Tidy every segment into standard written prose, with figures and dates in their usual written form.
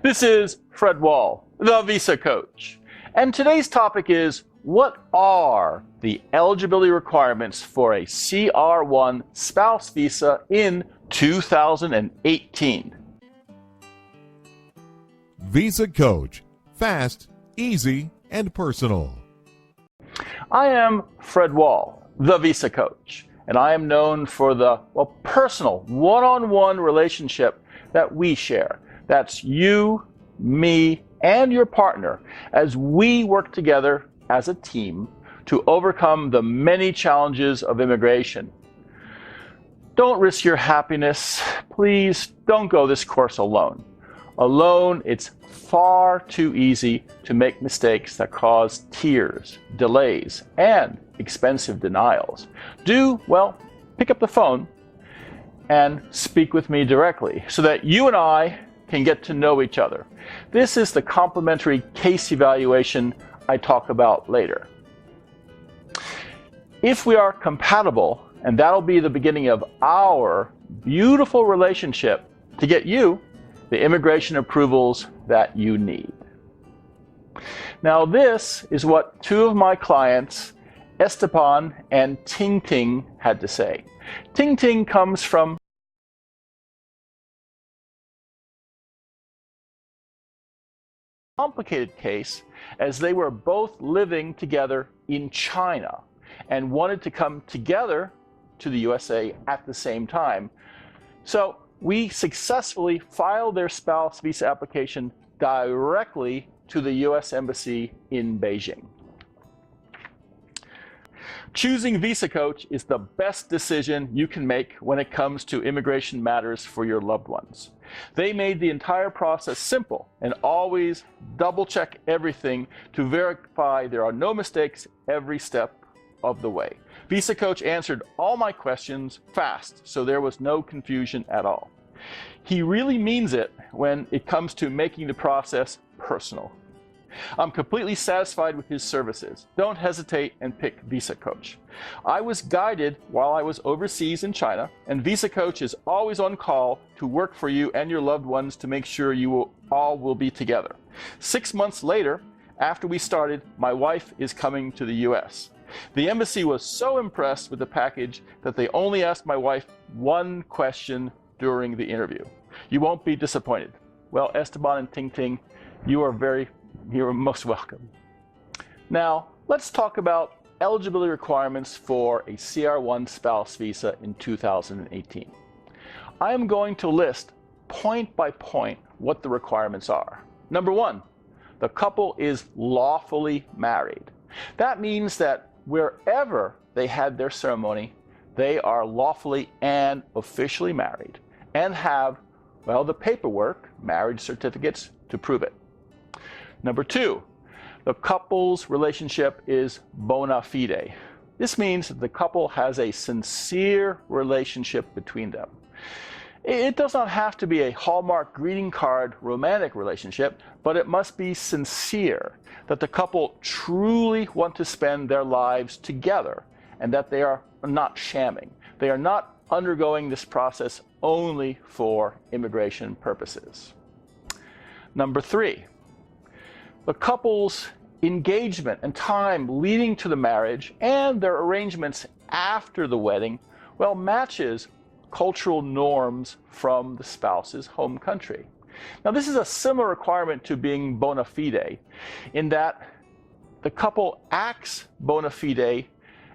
This is Fred Wahl, the Visa Coach. And today's topic is, what are the eligibility requirements for a CR1 spouse visa in 2018? VisaCoach. Fast, easy, and personal. I am Fred Wahl, the Visa Coach, and I am known for the personal, one-on-one relationship that we share. That's you, me, and your partner as we work together as a team to overcome the many challenges of immigration. Don't risk your happiness. Please don't go this course alone. Alone, it's far too easy to make mistakes that cause tears, delays, and expensive denials. Pick up the phone and speak with me directly so that you and I can get to know each other. This is the complimentary case evaluation I talk about later. If we are compatible, and that'll be the beginning of our beautiful relationship to get you the immigration approvals that you need. Now, this is what two of my clients, Esteban and Ting Ting, had to say. Ting Ting comes from a complicated case, as they were both living together in China and wanted to come together to the USA at the same time. So we successfully filed their spouse visa application directly to the US Embassy in Beijing. Choosing VisaCoach is the best decision you can make when it comes to immigration matters for your loved ones. They made the entire process simple and always double-check everything to verify there are no mistakes every step of the way. VisaCoach answered all my questions fast, so there was no confusion at all. He really means it when it comes to making the process personal. I'm completely satisfied with his services. Don't hesitate and pick VisaCoach. I was guided while I was overseas in China, and VisaCoach is always on call to work for you and your loved ones to make sure you all will be together. 6 months later, after we started, my wife is coming to the US. The embassy was so impressed with the package that they only asked my wife one question during the interview. You won't be disappointed. Well, Esteban and Ting Ting, you're most welcome. Now, let's talk about eligibility requirements for a CR1 spouse visa in 2018. I am going to list point by point what the requirements are. Number one, the couple is lawfully married. That means that wherever they had their ceremony, they are lawfully and officially married and have, the paperwork, marriage certificates, to prove it. Number two, the couple's relationship is bona fide. This means that the couple has a sincere relationship between them. It does not have to be a Hallmark Greeting Card romantic relationship, but it must be sincere, that the couple truly want to spend their lives together and that they are not shamming. They are not undergoing this process only for immigration purposes. Number three, the couple's engagement and time leading to the marriage and their arrangements after the wedding, matches cultural norms from the spouse's home country. Now, this is a similar requirement to being bona fide, in that the couple acts bona fide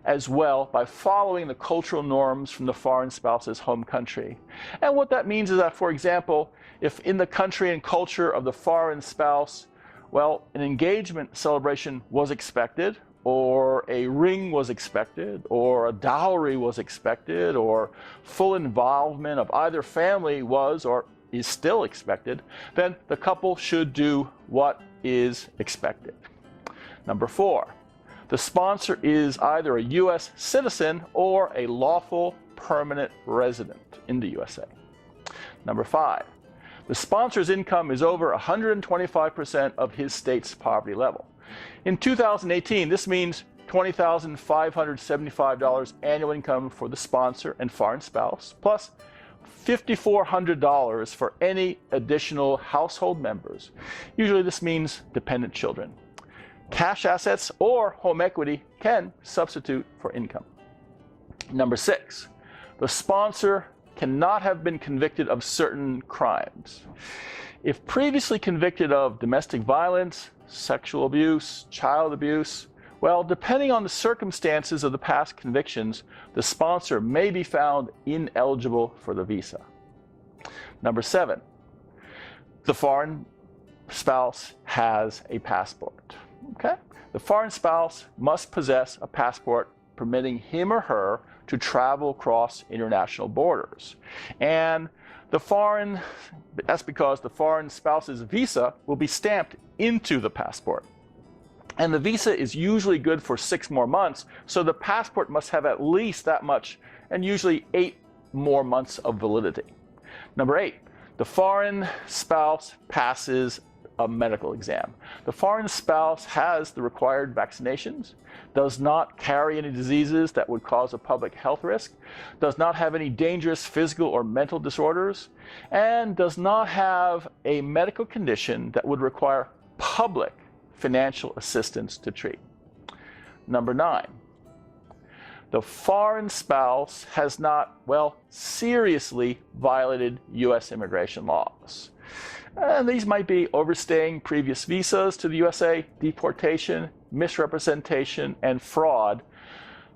as well by following the cultural norms from the foreign spouse's home country. And what that means is that, for example, if in the country and culture of the foreign spouse, an engagement celebration was expected, or a ring was expected, or a dowry was expected, or full involvement of either family was or is still expected, then the couple should do what is expected. Number four, the sponsor is either a U.S. citizen or a lawful permanent resident in the USA. Number five, the sponsor's income is over 125% of his state's poverty level. In 2018, this means $20,575 annual income for the sponsor and foreign spouse, plus $5,400 for any additional household members. Usually this means dependent children. Cash assets or home equity can substitute for income. Number 6, the sponsor cannot have been convicted of certain crimes. If previously convicted of domestic violence, sexual abuse, child abuse, well, depending on the circumstances of the past convictions, the sponsor may be found ineligible for the visa. Number 7, the foreign spouse has a passport. Okay? The foreign spouse must possess a passport permitting him or her to travel across international borders. And that's because the foreign spouse's visa will be stamped into the passport. And the visa is usually good for 6 more months, so the passport must have at least that much, and usually 8 more months of validity. Number 8, the foreign spouse passes a medical exam. The foreign spouse has the required vaccinations, does not carry any diseases that would cause a public health risk, does not have any dangerous physical or mental disorders, and does not have a medical condition that would require public financial assistance to treat. Number 9, the foreign spouse has not, seriously violated U.S. immigration laws. And these might be overstaying previous visas to the USA, deportation, misrepresentation, and fraud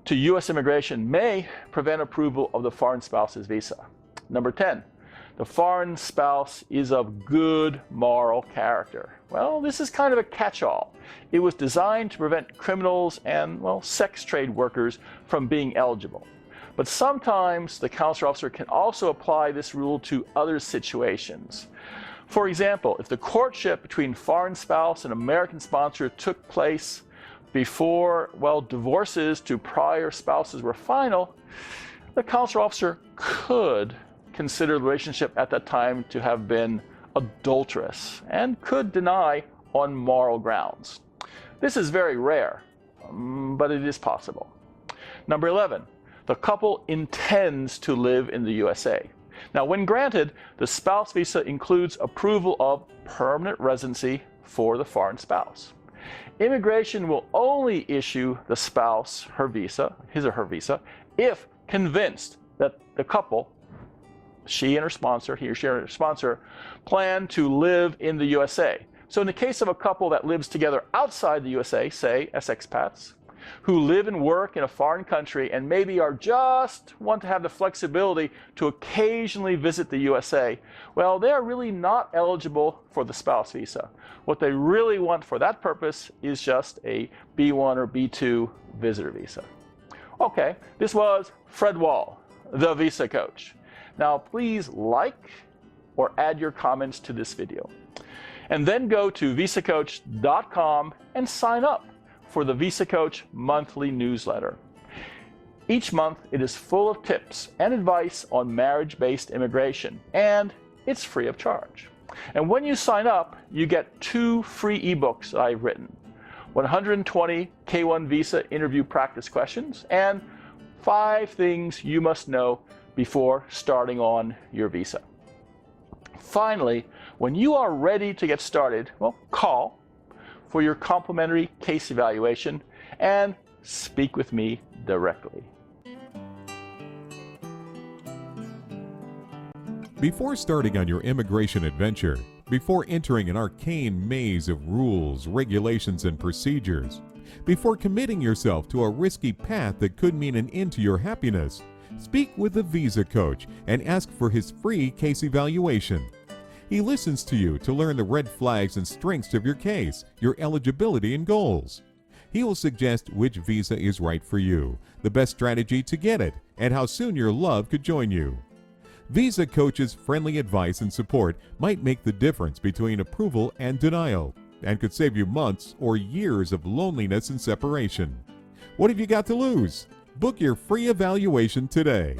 to U.S. immigration may prevent approval of the foreign spouse's visa. Number 10, the foreign spouse is of good moral character. Well, this is kind of a catch-all. It was designed to prevent criminals and, sex trade workers from being eligible. But sometimes the consular officer can also apply this rule to other situations. For example, if the courtship between foreign spouse and American sponsor took place before, divorces to prior spouses were final, the consular officer could consider the relationship at that time to have been adulterous and could deny on moral grounds. This is very rare, but it is possible. Number 11, the couple intends to live in the USA. Now, when granted, the spouse visa includes approval of permanent residency for the foreign spouse. Immigration will only issue the spouse his or her visa, if convinced that the couple, he or she and her sponsor, plan to live in the USA. So in the case of a couple that lives together outside the USA, say as expats, who live and work in a foreign country and maybe want to have the flexibility to occasionally visit the USA, they are really not eligible for the spouse visa. What they really want for that purpose is just a B1 or B2 visitor visa. Okay, this was Fred Wahl, the Visa Coach. Now please like or add your comments to this video. And then go to VisaCoach.com and sign up for the VisaCoach monthly newsletter. Each month it is full of tips and advice on marriage-based immigration, and it's free of charge. And when you sign up, you get 2 free ebooks I've written, 120 K1 visa interview practice questions, and 5 things you must know before starting on your visa. Finally, when you are ready to get started, call for your complimentary case evaluation and speak with me directly. Before starting on your immigration adventure, before entering an arcane maze of rules, regulations, and procedures, before committing yourself to a risky path that could mean an end to your happiness, speak with the Visa Coach and ask for his free case evaluation. He listens to you to learn the red flags and strengths of your case, your eligibility and goals. He will suggest which visa is right for you, the best strategy to get it, and how soon your love could join you. Visa Coach's friendly advice and support might make the difference between approval and denial, and could save you months or years of loneliness and separation. What have you got to lose? Book your free evaluation today.